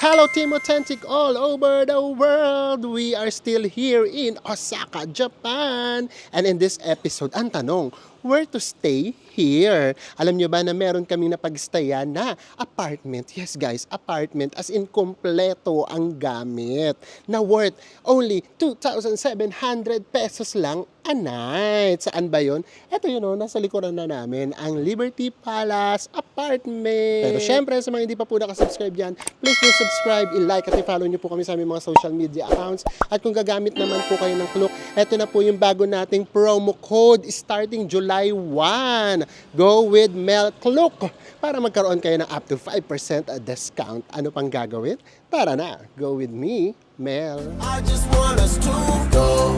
Hello Team Authentic all over the world! We are still here in Osaka, Japan. And in this episode, ang tanong, where to stay here? Alam nyo ba na meron kaming napag-stayan na apartment? Yes guys, apartment as in kompleto ang gamit na worth only 2,700 pesos lang a night. Saan ba yun? Ito yun o, nasa likuran na namin, ang Liberty Palace Apartment. Pero syempre, sa mga hindi pa po nakasubscribe dyan, please do subscribe, i-like at i-follow nyo po kami sa aming mga social media accounts. At kung gagamit naman po kayo ng Klook, ito na po yung bago nating promo code starting July 1. Go with Mel Klook para magkaroon kayo ng up to 5% discount. Ano pang gagawin? Tara na, go with me, Mel. I just want us to go.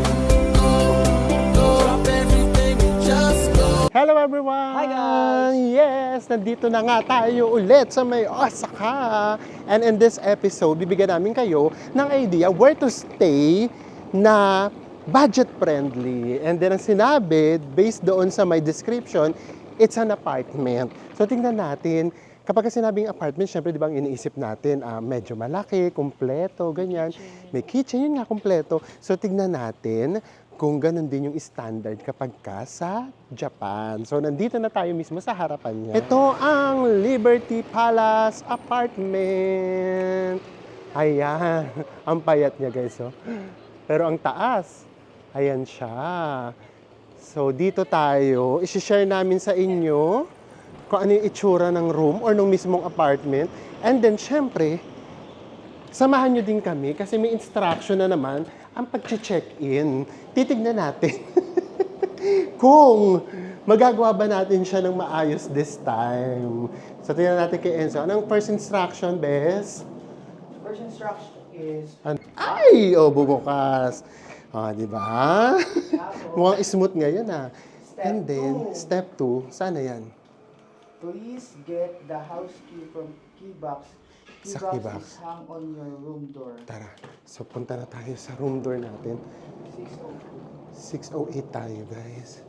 Drop everything and just go. Hello everyone! Hi, guys! Yes, nandito na nga tayo ulit sa may Osaka. And in this episode, bibigyan namin kayo ng idea where to stay na budget friendly. And then ang sinabi, based doon sa my description, it's an apartment. So tingnan natin, kapag sinabing apartment, syempre di ba ang iniisip natin, medyo malaki, kumpleto, ganyan. May kitchen, yun nga, kumpleto. So tingnan natin kung ganun din yung standard kapag ka sa Japan. So nandito na tayo mismo sa harapan niya. Ito ang Liberty Palace Apartment. Ayan, ang payat niya guys. Oh. Pero ang taas, ayan siya. So dito tayo, isi-share namin sa inyo kung ano yung itsura ng room or ng mismong apartment. And then, syempre, samahan nyo din kami kasi may instruction na naman ang pag-check-in. Titignan natin kung magagawa ba natin siya ng maayos this time. So, tingnan natin kay Enzo. Anong first instruction, Bes? First instruction is Ay! Oh, bubukas. Oh, di ba? Mukhang smooth ngayon, ah. And then, step 2, sana yan? please get the house key from key box. Sa Key key box. box is hung on your room door. Tara. So, punta na tayo sa room door natin. 602. 608 tayo, guys.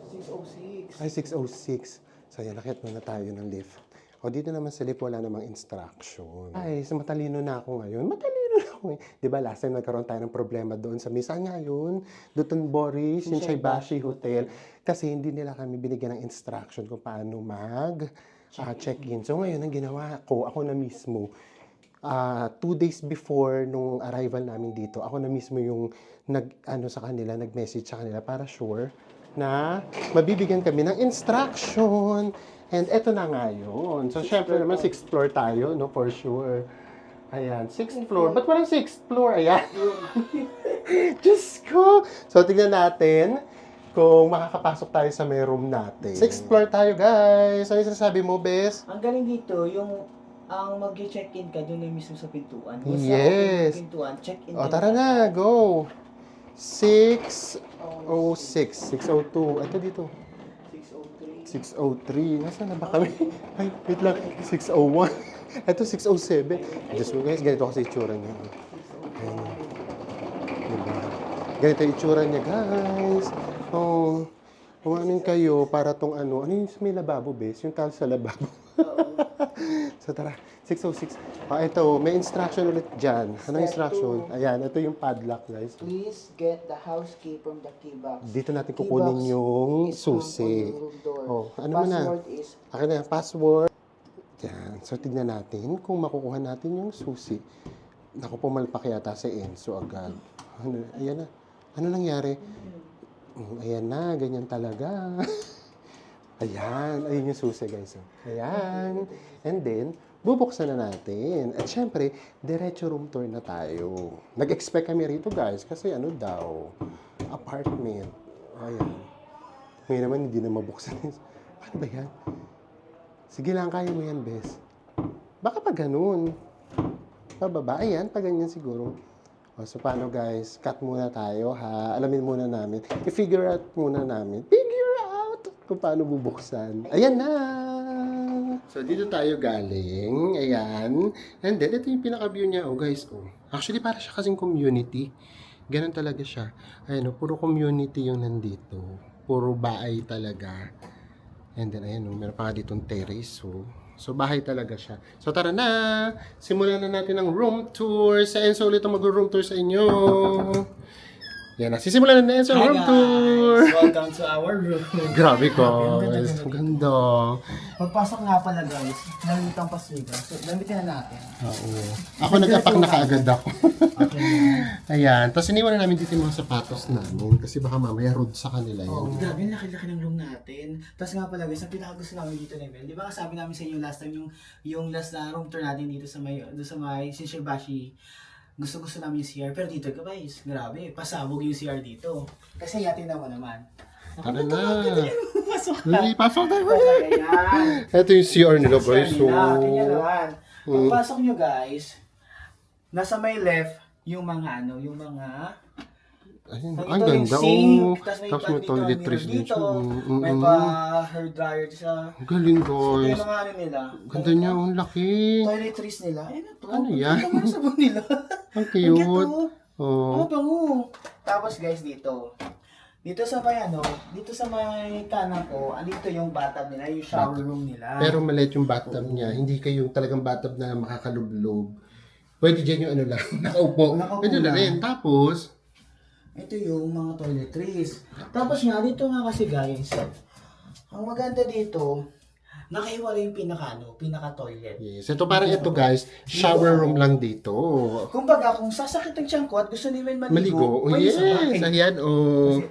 606. Ay, 606. So, yan, nakit muna tayo ng lift. O, dito naman sa lift, wala namang instruction. Ay, so matalino na ako ngayon. Matalino na ako ngayon. Di ba, last time nagkaroon tayo ng problema doon sa Misa ngayon, Dotonbori, Shinsaibashi Hotel. Kasi hindi nila kami binigyan ng instruction kung paano check-in. So, ngayon, ang ginawa ko, ako na mismo, 2 days before nung arrival namin dito, ako na mismo yung nag-message sa kanila para sure na mabibigyan kami ng instruction. And eto na nga yun. So, syempre naman, 6th floor tayo, no, for sure. Ayan, 6th floor. Ba't walang 6th floor? Ayan. Diyos ko! So, tignan natin kung makakapasok tayo sa may room natin. 6th floor tayo, guys. Ano yung sinasabi mo, Bes? Ang galing dito, yung ang mag-check-in ka doon na mismo sa pintuan. Once Yes. na pintuan, check-in O, ka tara na, go! 606, 602. Ito dito. 603. 603. Nasaan na ba kami? Ay, wait lang. 601. Ito, 607. Diyos ko guys, ganito kasi itsura niya. Ayan. Diba? Ganito yung itsura niya, guys. Oh, umamin kayo para tong ano yung may lababo, bes? Yung talo sa lababo. So, tara. 606. Ito, may instruction ulit dyan. Anong instruction? Ayan, ito yung padlock, guys. Please get the house key from the key box. Dito natin Key kukunin box yung is susi. hung on your room door. Oh, ano mo na? Password is Akin na yung password. Yan. So, tignan natin kung makukuha natin yung susi. Naku, pumalpak yata sa Enzo agad. Ano, ayan na. Ano nangyari? Ayan na, ganyan talaga. Ayan. Ayun yung susi, guys. Ayan. And then, bubuksan na natin. At syempre, diretso room tour na tayo. Nag-expect kami rito, guys. Kasi ano daw, apartment. Ayan. Ngayon naman, hindi na mabuksan. Paano ba yan? Sige lang, kaya mo yan, Bes. Baka pa ganun. Pababa. Ayan, pa ganyan siguro. O, so, paano, guys? Cut muna tayo, ha? Alamin muna namin. I-figure out muna namin. Figure out kung paano bubuksan. Ayan na! So, dito tayo galing. Ayan. And then, ito yung pinaka-view niya. Oh, guys. Oh. Actually, para siya kasing community. Ganun talaga siya. Ayan, oh, puro community yung nandito. Puro bahay talaga. And then, ayan, oh, meron pa nga ditong terrace. Oh. So, bahay talaga siya. So, tara na! Simulan na natin ang room tour. Sa Enzo ulit ang mag-room tour sa inyo. Yan na, sisimulan na Enzo ang room tour. Welcome to our room. Grabe guys, ang ganda. Pagpasok nga pala guys, nalimitang pasiga. So, gamitin na natin. Oo. Ako nag-apak na kaagad ako. Okay. Ayan, tapos iniwan na namin dito yung mga sapatos namin kasi baka mamaya rude sa kanila Oh, yan. grabe, ang laki-laki ng room natin. Tapos nga pala guys, ang pinakagusto namin dito na Mel, di ba sabi namin sa inyo last time yung last na room tour natin dito sa may Shinshibashi, gusto namin yung CR. Pero dito guys, grabe, pasabog yung CR dito. Kasi yatin naman. Tara na. Pasok na. Uy, pasok tayo. Ayan. Ito yung CR nila guys. So, Tingnan naman. Pagpasok nyo guys, nasa may left, yung mga ayun, ito ang yung ganda. sink, Oh. tapos may Tapos may pan dito, toiletries mirror din siya. may pa hair dryer sa Galing ito guys. yung mga nila. Ganda niya, ang laki. Toiletries nila. Ayun na to. Ano yan? Ito naman sabon nila. Ang Ang cute. cute. Oh. Ang bango. Tapos guys dito. Dito sa may dito sa may kanan ko, andito yung bathtub nila, yung shower room nila. Pero maliit yung bathtub niya. Hindi kayo talagang bathtub na makakalublob. Pwede dyan yung ano lang, nakaupo. Nakaupo Pwede na lang. rin. Tapos, Ito yung mga toiletries. Tapos nga, dito nga kasi guys, ang maganda dito, nakahiwalay yung pinaka-toilet. yes. Ito parang ito guys, shower room lang dito. Kumbaga, kung sasakit ang tiyan ko at gusto ni Mel Maligo. Oh, pwede sa yes. bahay. Ayan, oh.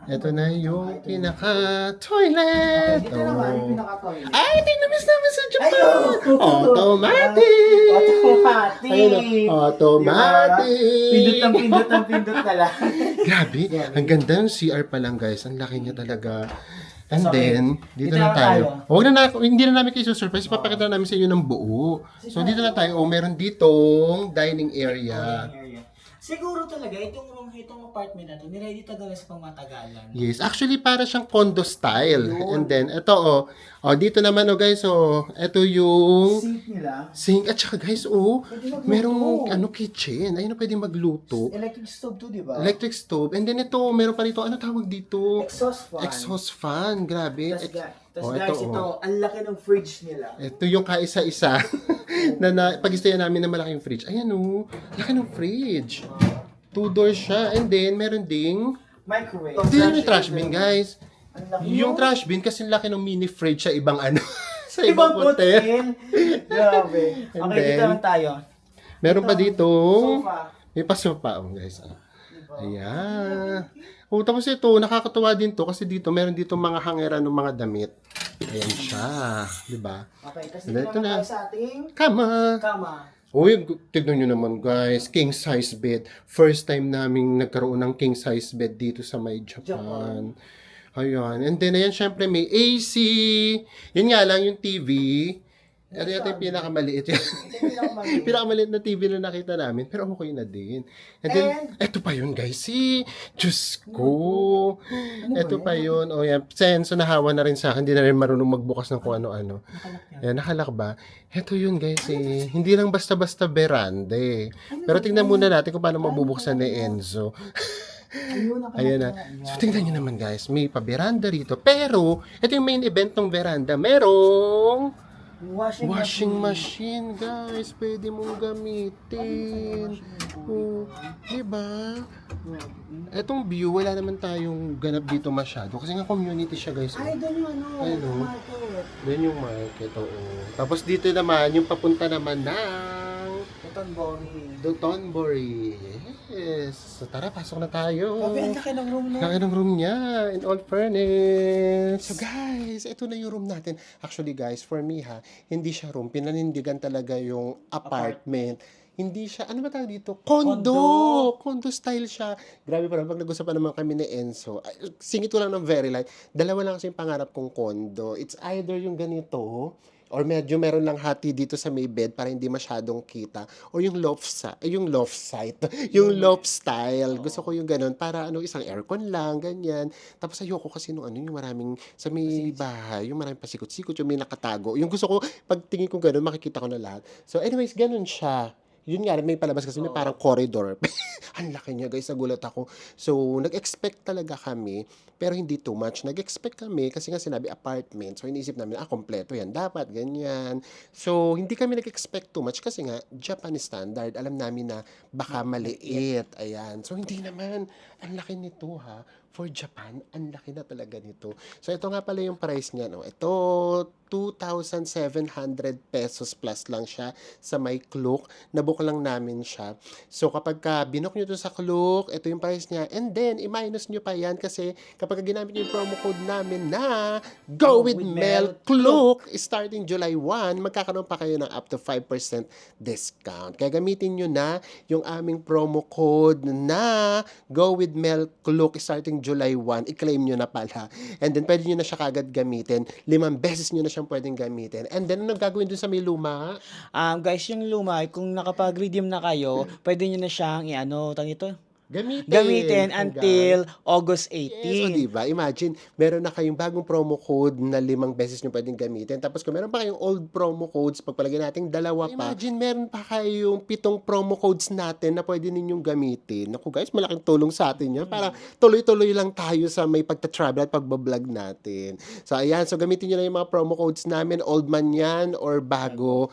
Ito na yung pinaka-toilet. Dito naman yung Oh. pinaka-toilet. Ay, tingnan namin sa Japan. Ayun! Automatic. Automatic! Ayun, oh. Automatic. Pindot na lang. Grabe, ang ganda ng CR pa lang guys. Ang laki niya talaga. And Okay. then, dito na tayo. Hindi na namin kayo surprise. Papakita namin sa inyo ng buo. So, dito na tayo. Oh, meron ditong dining area. Siguro talaga, itong apartment na to, niready talaga sa pangmatagalan. Yes, actually para siyang condo style. Yun. And then, ito dito naman guys, ito yung Sink nila, sink. At saka guys, Pwede magluto. merong kitchen. Ayun, pwede magluto. electric stove to, di ba? Electric stove. And then ito, meron pa rito, ano tawag dito? Exhaust fan. Exhaust fan. Grabe. Tapos Oh, guys, ito, ito, ang laki ng fridge nila. Ito yung kaisa-isa na pag-istayan namin na malaking fridge. Ayan laki ng fridge. 2 doors siya. And then, meron ding Microwave. Ito yung trash bin, guys. Ang laki Yung nun. trash bin kasi laki ng mini fridge sa ibang sa Ibang ibang hotel. hotel. Grabe. And Okay, then, dito lang tayo. Meron pa dito. Sofa. May pasopa, guys. Ayan. Tapos ito, nakakatuwa din to kasi dito, meron dito mga hangeran ng mga damit. Ayan siya. Diba? Okay, kasi Ito dito na. naman tayo sa ating Kama. kama. Uy, tignan nyo naman guys, king size bed. First time naming nagkaroon ng king size bed dito sa may Japan. Ayan. And then, ayan, syempre may AC. Yun nga lang, yung TV. Ito yata yung pinakamaliit. Ito yung pinakamaliit. Pinakamaliit na TV na nakita namin. Pero okay na din. And then, eto pa yun guys. Diyos ko. Eto pa yun. O yan. Senso nahawa na rin sa akin. Hindi na rin marunong magbukas ng kung ano-ano. Ayan, nakalak ba? Eto yun guys. Hindi lang basta-basta veranda eh. Pero tingnan muna natin kung paano mabubuksan ni Enzo. Ayun, Ayan na. So, tingnan nyo naman guys. May pa-veranda rito. Pero, ito yung main event ng veranda. Merong washing machine, guys. Pwede mong gamitin. Diba? Etong view, wala naman tayong ganap dito masyado. Kasi nga community siya, guys. Ay, doon yung Ayun, oh. market. Doon yung market, oo. Tapos dito naman, yung papunta naman ng Dotonbori. Yes. So tara, pasok na tayo. Grabe, ang laki ng room na. Laki ng room niya, in all fairness. So guys, ito na yung room natin. Actually guys, for me hindi siya room. Pinanindigan talaga yung apartment. Hindi siya, ano ba tawag dito? Condo! Condo style siya. Grabe pa pag nag-usapan naman kami ni Enzo. Singit ko lang ng very light. Dalawa lang kasi yung pangarap kong condo. It's either yung ganito, or medyo meron lang hati dito sa may bed para hindi masyadong kita, o yung loft yung loft style. Gusto ko yung ganun para isang aircon lang, ganyan. Tapos ayoko kasi yung maraming sa may bahay, yung maraming pasikot-sikot, yung may nakatago. Yung gusto ko, pag tingin ko ganun, makikita ko na lahat. So anyways, ganun siya. Yun nga, may palabas kasi may parang corridor. Ang laki niya guys, nagulat ako. So, nag-expect talaga kami, pero hindi too much. Nag-expect kami kasi nga sinabi apartment. So, iniisip namin, kompleto yan. Dapat, ganyan. So, hindi kami nag-expect too much kasi nga, Japanese standard. Alam namin na baka maliit. Ayan. So, hindi naman. Ang laki nito ha. For Japan, ang laki na talaga nito. So, ito nga pala yung price niya. No? Ito, 2,700 pesos plus lang siya sa may Klook. Nabook lang namin siya. So, kapag ka binook nyo to sa Klook, ito yung price niya. And then, i-minus nyo pa yan kasi kapag ginamit nyo yung promo code namin na Go with Mel Klook, starting July 1, magkakaroon pa kayo ng up to 5% discount. Kaya gamitin nyo na yung aming promo code na Go with Mel Klook starting July 1. I-claim nyo na pala. And then, pwede nyo na siya kagad gamitin. 5 beses nyo na siyang pwedeng gamitin. And then, ano gagawin dun sa may luma? Guys, yung luma, kung nakapag-redeem na kayo, pwede nyo na siyang tang ito? Gamitin. Gamitin Hanggang until August Yes, o 18. diba? Imagine, meron na kayong bagong promo code na 5 beses nyo pwedeng gamitin. Tapos kung meron pa kayong old promo codes, pagpalagay natin 2 pa. Imagine, meron pa kayong 7 promo codes natin na pwede ninyong gamitin. Naku guys, malaking tulong sa atin yan. Para tuloy-tuloy lang tayo sa may pagta-travel at pagbablog natin. So ayan, so gamitin nyo lang yung mga promo codes namin, old man yan or bago.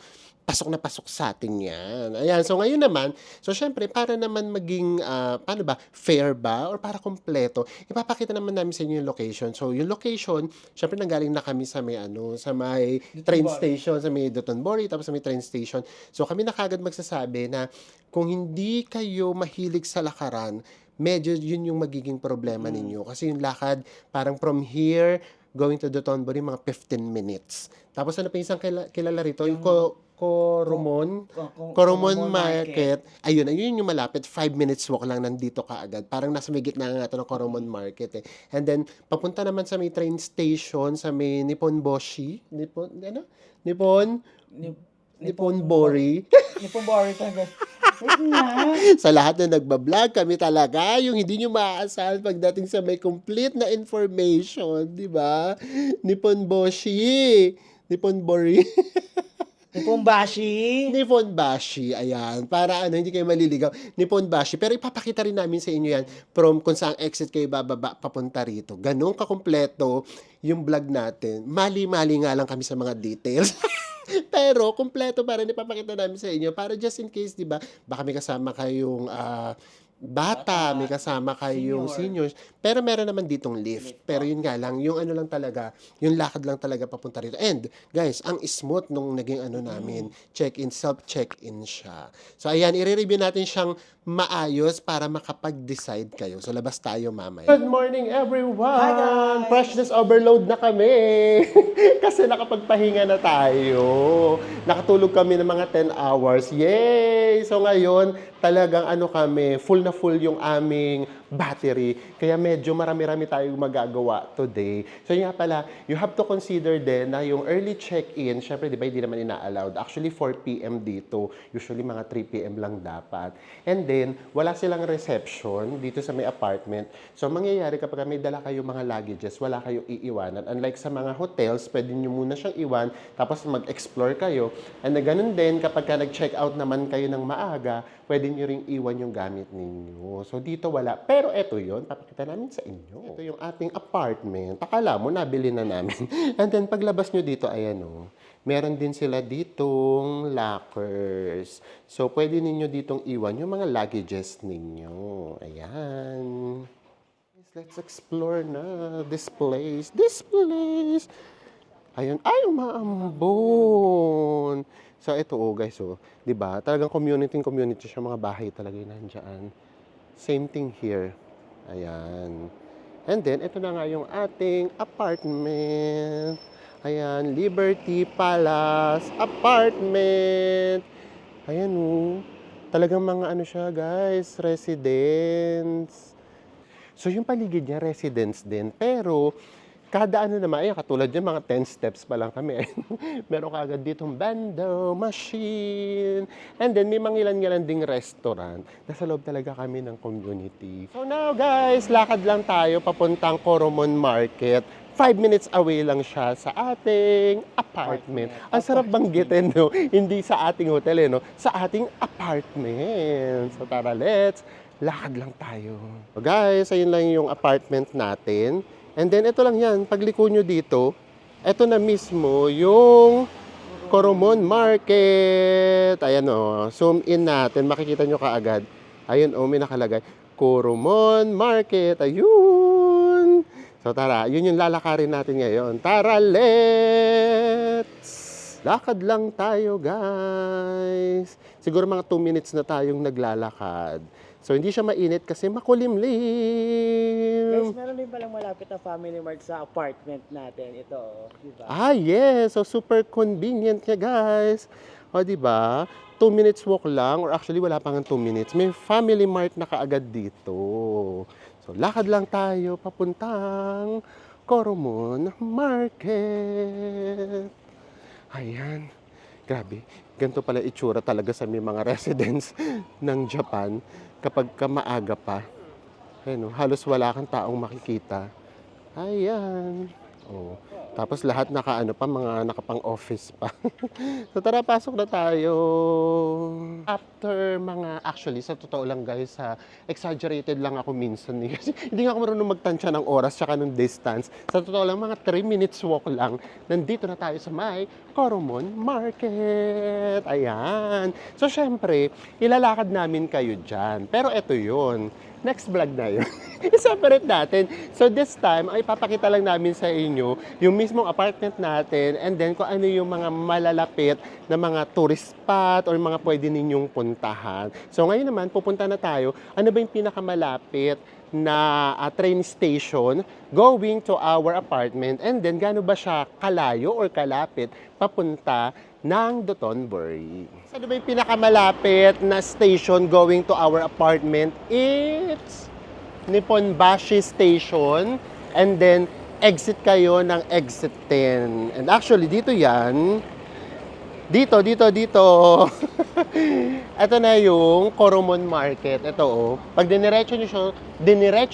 Pasok na pasok sa atin yan. Ayan, so ngayon naman, so syempre, para naman maging, paano ba, fair ba, or para kompleto, ipapakita naman namin sa inyo yung location. So, yung location, syempre, nanggaling na kami sa may, sa may train station, sa may Dotonbori, tapos sa may train station. So, kami na kagad magsasabi na, kung hindi kayo mahilig sa lakaran, medyo yun yung magiging problema ninyo. Kasi yung lakad, parang from here, going to Dotonbori, mga 15 minutes. Tapos ano pa isang kilala rito? Yung Coromon Market. Ayun yung malapit. 5 minutes walk lang nandito ka agad. Parang nasa may gitna nga ito ng Coromon Market. And then, papunta naman sa may train station, sa may Nippon Bori. Nippon Bori talaga. Wait na. Sa lahat na nagbablog, kami talaga yung hindi nyo maaasahan pagdating sa may complete na information, di ba? Nippon Bori. Nippon Bashi, ayan. Para hindi kayo maliligaw. Nippon Bashi. Pero ipapakita rin namin sa inyo yan from kung saan exit kayo bababa papunta rito. Ganun kakumpleto yung vlog natin. Mali-mali nga lang kami sa mga details. Pero kumpleto pa rin ipapakita namin sa inyo para just in case, di ba? Baka may kasama kayong bata, may kasama kayong seniors. Pero meron naman ditong lift. Pero yun nga lang, yung lang talaga, yung lakad lang talaga papunta rito. And guys, ang smooth nung naging namin, check-in, self-check-in siya. So ayan, i-review natin siyang maayos para makapag-decide kayo. So labas tayo mamaya. Good morning everyone! Hi, guys! Freshness overload na kami! Kasi nakapagpahinga na tayo. Nakatulog kami ng mga 10 hours. Yay! So ngayon, talagang kami, full na full yung aming battery. Kaya medyo marami-rami tayong magagawa today. So yun nga pala, you have to consider din na yung early check-in, syempre di ba hindi naman ina-allowed. Actually 4 p.m. dito. Usually mga 3 p.m. lang dapat. And then, wala silang reception dito sa may apartment. So mangyayari kapag may dala kayo mga luggages, wala kayong iiwanan. Unlike sa mga hotels, pwede nyo muna siyang iwan, tapos mag-explore kayo. And na ganun din, kapag ka nag-check out naman kayo ng maaga, pwede nyo ring iwan yung gamit ninyo. So dito wala. Pero eto yun, papakita namin sa inyo. Ito yung ating apartment. Akala mo, nabili na namin. And then paglabas nyo dito, ayan meron din sila ditong lockers. So pwede ninyo ditong iwan yung mga luggages ninyo. Ayan. Let's explore na this place. Ayun, ay, umaambon. So, ito guys, 'di ba? Talagang community siya, mga bahay talaga yung nandiyan. Same thing here. Ayan. And then, ito na nga yung ating apartment. Ayan, Liberty Palace Apartment. Ayan talagang mga siya guys, residence. So, yung paligid niya, residence din. Pero, Kada ano naman, katulad yung mga 10 steps pa lang kami. Meron kagad ditong bando, machine, and then may mangilan-ngilan ding restaurant. Nasa loob talaga kami ng community. So now guys, lakad lang tayo papuntang Coromon Market. 5 minutes away lang siya sa ating apartment. Ang sarap banggitin, no? Hindi sa ating hotel, no? Sa ating apartment. So tara, let's lakad lang tayo. So guys, ayun lang yung apartment natin. And then, ito lang yan. Pagliko nyo dito, ito na mismo yung Coromon Market. Ayan o. Zoom in natin. Makikita nyo kaagad. Ayun o, may nakalagay. Coromon Market. Ayun. So, tara. Yun yung lalakarin natin ngayon. Tara, let's! Lakad lang tayo, guys. Siguro mga 2 minutes na tayong naglalakad. So, hindi siya mainit kasi makulimlim. Guys, meron din palang malapit na Family Mart sa apartment natin. Ito, di ba? Ah, yes. So, super convenient niya, guys. O, di ba? 2 minutes walk lang, or actually, wala pang 2 minutes. May Family Mart na kaagad dito. So, lakad lang tayo papuntang Coromon Market. Ayan. Grabe. Ganito pala itsura talaga sa may mga residents ng Japan kapag ka maaga pa. Ayun, halos wala kang taong makikita. Ayan. Oh. Tapos lahat nakaano pa, mga nakapang office pa. So tara, pasok na tayo. After mga, actually, sa totoo lang guys, exaggerated lang ako minsan. Kasi hindi nga ako marunong magtansya ng oras tsaka ng distance. Sa totoo lang, mga 3 minutes walk lang, nandito na tayo sa may Coromon Market. Ayan. So syempre, ilalakad namin kayo dyan. Pero eto yun. Next vlog na yun. I-separate natin. So this time, ay papakita lang namin sa inyo yung mismong apartment natin and then kung ano yung mga malalapit na mga tourist spot or mga pwede ninyong puntahan. So ngayon naman, pupunta na tayo. Ano ba yung pinakamalapit na train station going to our apartment and then gaano ba siya kalayo or kalapit papunta ng Dotonbori. Ano ba yung pinakamalapit na station going to our apartment? It's Nipponbashi Station and then exit kayo ng exit 10. And actually dito yan. Dito. Ito na yung Coromon Market. Ito oh. Pag diniretso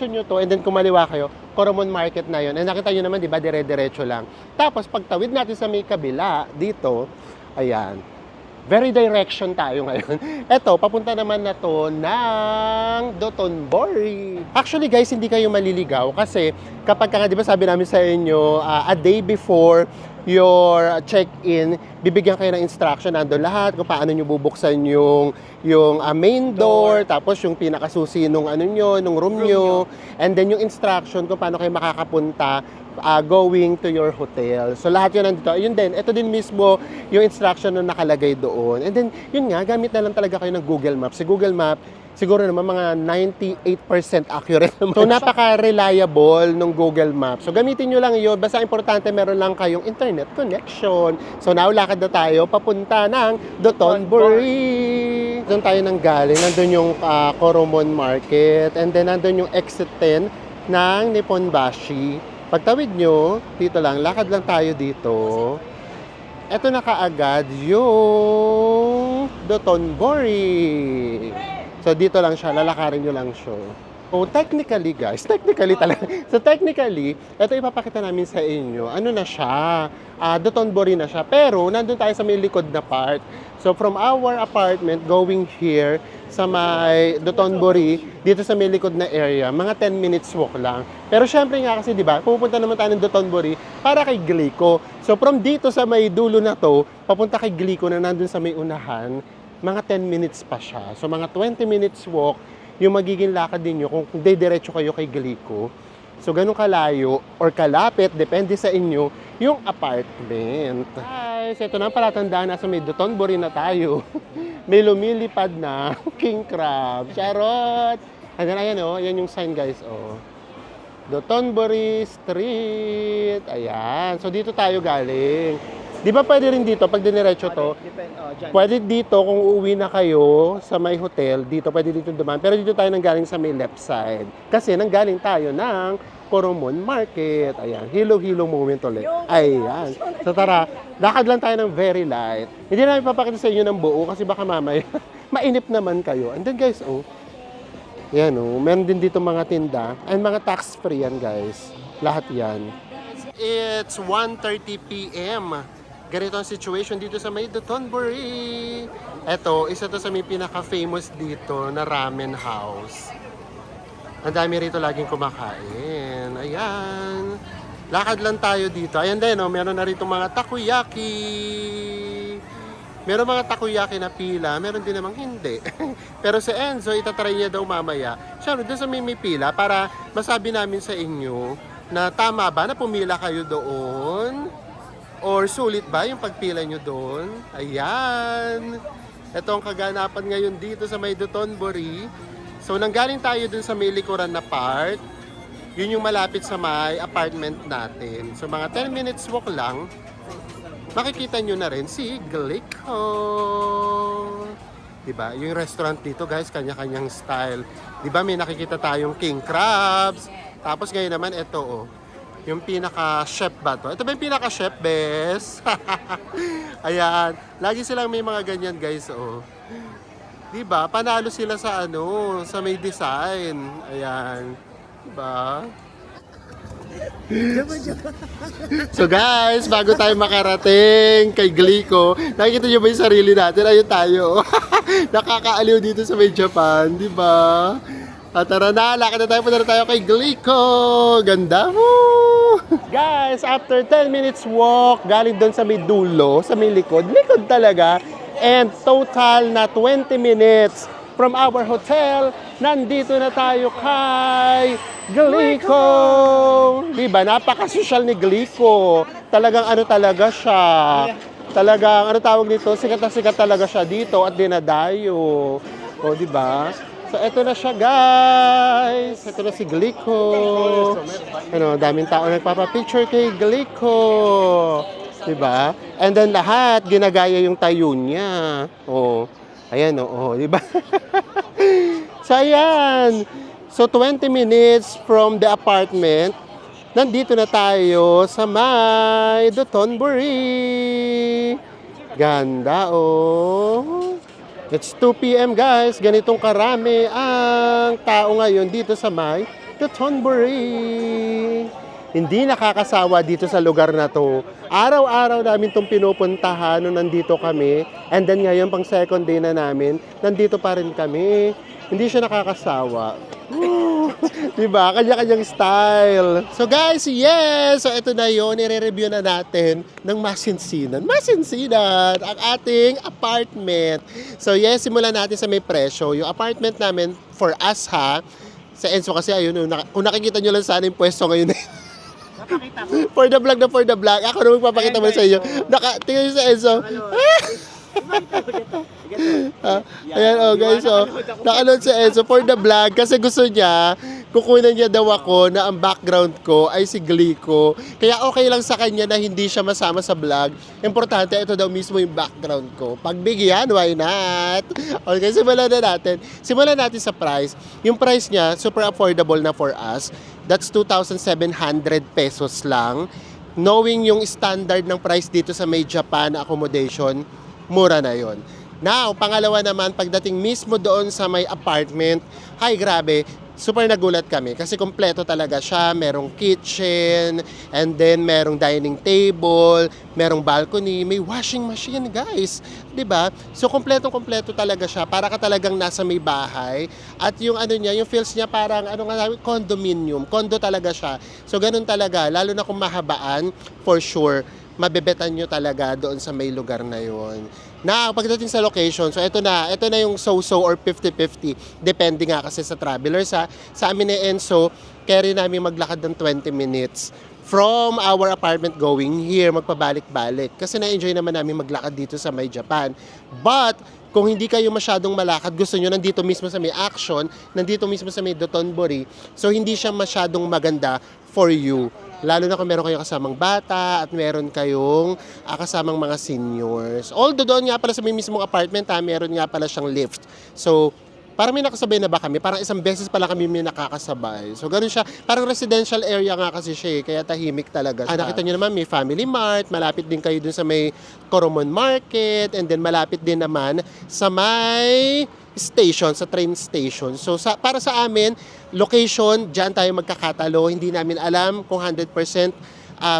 nyo to and then kumaliwa kayo, Coromon Market na yun. And nakita nyo naman, di ba, dire-diretso lang. Tapos pagtawid natin sa may kabila, dito, ayan. Very direction tayo ngayon. Eto, papunta naman na to ng Dotonbori. Actually guys, hindi kayo maliligaw kasi kapag ka, di ba sabi namin sa inyo, a day before your check-in, bibigyan kayo ng instruction, nandun lahat kung paano nyo bubuksan yung main door, tapos yung pinakasusi nung ano nyo, nung room nyo, and then yung instruction kung paano kayo makakapunta going to your hotel. So lahat yun nandito. Yun din, ito din mismo yung instruction na nakalagay doon. And then, yun nga, gamit na lang talaga kayo ng Google Maps. Si Google Map, siguro naman mga 98% accurate naman. So napaka-reliable ng Google Maps. So gamitin nyo lang yun. Basta importante meron lang kayong internet connection. So now, lakad na tayo papunta ng Dotonbori. Doon tayo nang galing. Nandun yung Coromon Market. And then nandun yung exit 10 ng Nipponbashi. Pagtawid nyo, dito lang, lakad lang tayo dito. Ito na kaagad yung Dotonbori. So dito lang siya, lalakarin nyo lang siya. So technically guys, technically, ito ipapakita namin sa inyo, ano na siya, Dotonbori na siya. Pero nandun tayo sa may likod na part. So from our apartment going here sa may Dotonbori, dito sa may likod na area, mga 10 minutes walk lang. Pero syempre nga kasi, di ba, pupunta naman tayo ng Dotonbori para kay Glico. So from dito sa may dulo na to, papunta kay Glico na nandun sa may unahan, mga 10 minutes pa siya. So mga 20 minutes walk, yung magiging lakad ninyo kung diretso kayo kay Glico. So ganun kalayo or kalapit, depende sa inyo, yung apartment. Guys, ito na palatandaan, nasa may Dotonbori na tayo. May lumilipad na king crab. Charot! And then, ayan o, yan yung sign guys, o. Dotonbori Street. Ayan. So, dito tayo galing. Di ba pwede rin dito, pag diniretso to, pwede dito kung uuwi na kayo sa may hotel, dito pwede dito dumaan. Pero dito tayo nanggaling sa may left side. Kasi nanggaling tayo ng Coromon Market. Ayan, hilo-hilo moment ulit. Ayan. So tara, lakad lang tayo ng very light. Hindi namin papakita sa inyo ng buo kasi baka mamaya mainip naman kayo. And then guys, oh, yan oh, meron din dito mga tinda. And mga tax-free yan guys. Lahat yan. It's 1:30 p.m. Ganito ang situation dito sa may Dotonbori. Eto, isa to sa may pinaka-famous dito na ramen house. Ang dami rito laging kumakain. Ayan. Lakad lang tayo dito. Ayan din, no? Meron na rito mga takoyaki. Meron mga takoyaki na pila. Meron din namang hindi. Pero si Enzo, itatry niya daw mamaya. Siyempre, doon sa may pila para masabi namin sa inyo na tama ba na pumila kayo doon? Or sulit ba yung pagpila nyo doon? Ayan. Ito ang kaganapan ngayon dito sa may Dotonbori. So, nanggaling tayo dun sa may likuran na part. Yun yung malapit sa may apartment natin. So, mga 10 minutes walk lang, makikita nyo na rin si Glico. Diba? Yung restaurant dito, guys, kanya-kanyang style. Diba, may nakikita tayong king crabs. Tapos ngayon naman, ito, oh. Yung pinaka-chef ba to? Ito ba yung pinaka-chef, bes? Ayan. Lagi silang may mga ganyan, guys, oh. Diba? Panalo sila sa ano, sa may design. Ayan. Diba? So guys, bago tayo makarating kay Glico, nakikita nyo ba yung sarili natin? Ayun tayo. Nakakaaliw dito sa may Japan, diba? At tara na, lakad na tayo, punta na tayo kay Glico. Ganda mo! Guys, after 10 minutes walk, galing doon sa may dulo, sa may likod talaga. And total na 20 minutes from our hotel, nandito na tayo kay Glico. Diba, napaka-social ni Glico. Talagang ano talaga siya. Talagang, ano tawag dito, sikat na sikat talaga siya dito at dinadayo. O, diba? So, eto na siya, guys. Eto na si Glico. Ano, daming tao nagpapapicture kay Glico. Diba? And then lahat, ginagaya yung tayo niya. Oh, ayan, oh, diba? So, ayan. So, 20 minutes from the apartment, nandito na tayo sa may Dotonbori. Ganda, oh. It's 2 p.m. guys. Ganitong karami ang tao ngayon dito sa may Dotonbori. Hindi nakakasawa dito sa lugar na to. Araw-araw namin itong pinupuntahan nung nandito kami. And then ngayon, pang second day na namin, nandito pa rin kami. Hindi siya nakakasawa. Diba? Kanya-kanyang style. So guys, yes! So ito na yun, i-review na natin ng Masinsinan. Masinsinan! Ang ating apartment. So yes, simulan natin sa may presyo. Yung apartment namin, for us ha, sa Enzo kasi ayun, kung nakikita nyo lang sana yung pwesto ngayon. For the vlog na for the vlog. Ako na magpapakita mo sa inyo. Tingnan nyo sa Enzo. Ayan, oh guys, oh. Nakaload sa Enzo for the vlog kasi gusto niya, kukunan niya daw ako na ang background ko ay si Glico. Kaya okay lang sa kanya na hindi siya masama sa vlog. Importante, ito daw mismo yung background ko. Pagbigyan, why not? Okay, simulan na natin. Simulan natin sa price. Yung price niya, super affordable na for us. That's 2,700 pesos lang. Knowing yung standard ng price dito sa may Japan accommodation, mura na yon. Now, pangalawa naman, pagdating mismo doon sa may apartment, ay grabe, super nagulat kami kasi kompleto talaga siya. Merong kitchen, and then merong dining table, merong balcony, may washing machine, guys. 'Di ba? So kompleto talaga siya. Para ka talagang nasa may bahay. At yung ano niya, yung feels niya parang ano nga, condominium. Condo talaga siya. So ganun talaga, lalo na kung mahabaan, for sure mabebetan nyo talaga doon sa may lugar na yon. Na pagdating sa location, so ito na yung so-so or 50-50. Depende nga kasi sa travelers ha. Sa amin ni Enzo, carry namin maglakad ng 20 minutes from our apartment going here, magpabalik-balik. Kasi na-enjoy naman namin maglakad dito sa may Japan. But, kung hindi kayo masyadong malakad, gusto nyo nandito mismo sa may Action, nandito mismo sa may Dotonbori, so hindi siya masyadong maganda for you. Lalo na kung meron kayong kasamang bata at meron kayong kasamang mga seniors. Although doon nga pala sa may mismong apartment, meron nga pala siyang lift. So, parang may nakasabay na ba kami? Parang isang beses pala kami may nakakasabay. So, ganun siya. Parang residential area nga kasi siya kaya tahimik talaga siya. Nakita nyo naman, may Family Mart. Malapit din kayo dun sa may Coromon Market. And then, malapit din naman sa may station, sa train station. So, para sa amin, location, dyan tayo magkakatalo. Hindi namin alam kung 100%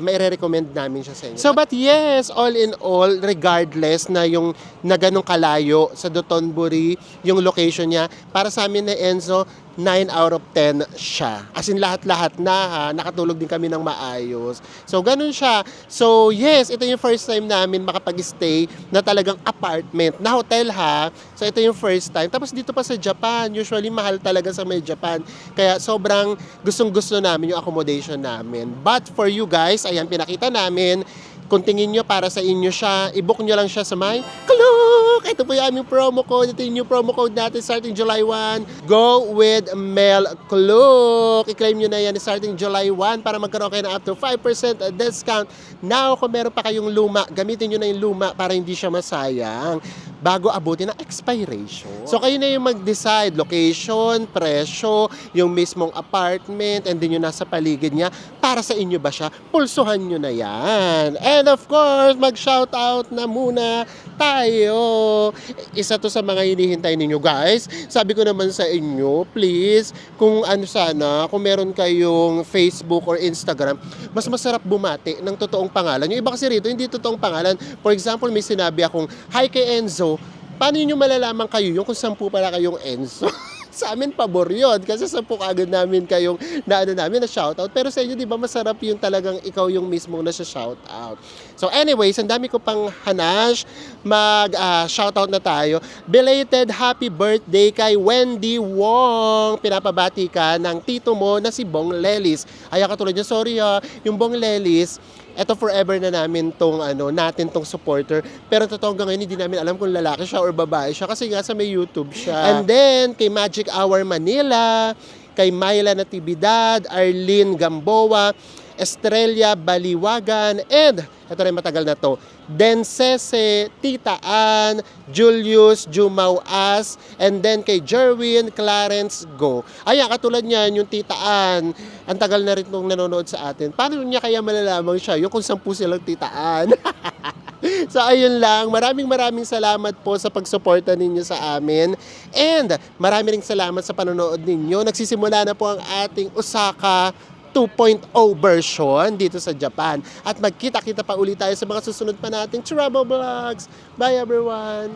may recommend namin siya sa inyo. So, but yes, all in all, regardless na yung na ganong kalayo sa Dotonbori, yung location niya, para sa amin na Enzo, 9 out of 10 siya. As in, lahat-lahat na nakatulog din kami ng maayos. So, ganun siya. So, yes, ito yung first time namin makapag-stay na talagang apartment, na hotel ha. So, ito yung first time. Tapos dito pa sa Japan, usually mahal talaga sa may Japan. Kaya sobrang gustong-gusto namin yung accommodation namin. But for you guys, ayan, pinakita namin. Kung tingin nyo para sa inyo siya, i-book nyo lang siya sa may Klook! Ito po yung aming promo code. Ito yung new promo code natin starting July 1. Go with Mel Klook! I-claim nyo na yan starting July 1 para magkaroon kayo ng up to 5% discount. Now, kung meron pa kayong luma, gamitin nyo na yung luma para hindi siya masayang bago abutin ang expiration. So, kayo na yung mag-decide. Location, presyo, yung mismong apartment, and then yung nasa paligid niya. Para sa inyo ba siya? Pulsuhan nyo na yan. And of course, mag-shoutout na muna tayo. Isa to sa mga hinihintay ninyo, guys. Sabi ko naman sa inyo, please, kung ano sana, kung meron kayong Facebook or Instagram, mas masarap bumati ng totoong pangalan. Yung iba kasi rito, hindi totoong pangalan. For example, may sinabi akong, "Hi kay Enzo." Paano nyo malalaman kayo yung kung 10 pala kayong Enzo? Sa amin, pabor yun. Kasi 10 agad namin kayong na shoutout. Pero sa inyo, di ba, masarap yung talagang ikaw yung mismo na sa shoutout. So anyways, ang dami ko pang hanash. Shoutout na tayo. Belated happy birthday kay Wendy Wong. Pinapabati ka ng tito mo na si Bong Lelis. Ay, katulad niya, sorry yung Bong Lelis, eto forever na namin natin tong supporter. Pero totoo hanggang ngayon, hindi namin alam kung lalaki siya or babae siya kasi nga sa may YouTube siya. And then, kay Magic Hour Manila, kay Myla Natividad, Arlene Gamboa, Estrella Baliwagan, and ito rin matagal na to, Densese, Tita Ann, Julius Jumau-As, and then kay Jerwin Clarence Go. Ayan, katulad niyan, yung Tita Ann, ang tagal na rin nung nanonood sa atin. Paano niya kaya malalaman siya? Yung kung 10 silang Tita Ann. So, ayun lang. Maraming salamat po sa pagsuporta ninyo sa amin. And maraming salamat sa panonood ninyo. Nagsisimula na po ang ating Osaka 2.0 version dito sa Japan. At magkita-kita pa ulit tayo sa mga susunod pa nating travel vlogs. Bye everyone!